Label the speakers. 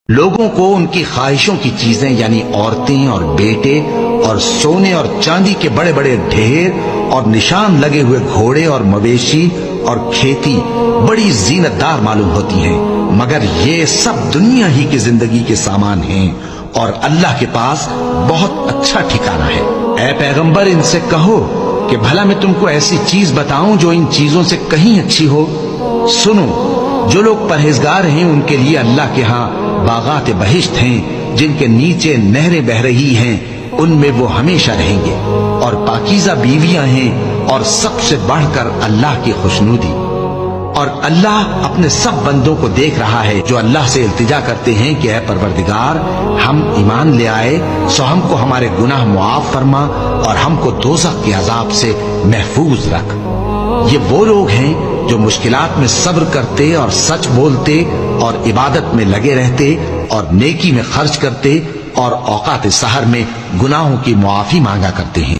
Speaker 1: لوگوں کو ان کی خواہشوں کی چیزیں یعنی عورتیں اور بیٹے اور سونے اور چاندی کے بڑے بڑے ڈھیر اور نشان لگے ہوئے گھوڑے اور مویشی اور کھیتی بڑی زینت دار معلوم ہوتی ہیں، مگر یہ سب دنیا ہی کی زندگی کے سامان ہیں اور اللہ کے پاس بہت اچھا ٹھکانہ ہے۔ اے پیغمبر ان سے کہو کہ بھلا میں تم کو ایسی چیز بتاؤں جو ان چیزوں سے کہیں اچھی ہو؟ سنو، جو لوگ پرہیزگار ہیں ان کے لیے اللہ کے ہاں باغات بہشت ہیں جن کے نیچے نہریں بہ رہی ہیں، ان میں وہ ہمیشہ رہیں گے، اور پاکیزہ بیویاں ہیں، اور سب سے بڑھ کر اللہ کی خوشنودی۔ اور اللہ اپنے سب بندوں کو دیکھ رہا ہے جو اللہ سے التجا کرتے ہیں کہ اے پروردگار، ہم ایمان لے آئے سو ہم کو ہمارے گناہ معاف فرما اور ہم کو دوزخ کے عذاب سے محفوظ رکھ۔ یہ وہ لوگ ہیں جو مشکلات میں صبر کرتے اور سچ بولتے اور عبادت میں لگے رہتے اور نیکی میں خرچ کرتے اور اوقات سحر میں گناہوں کی معافی مانگا کرتے ہیں۔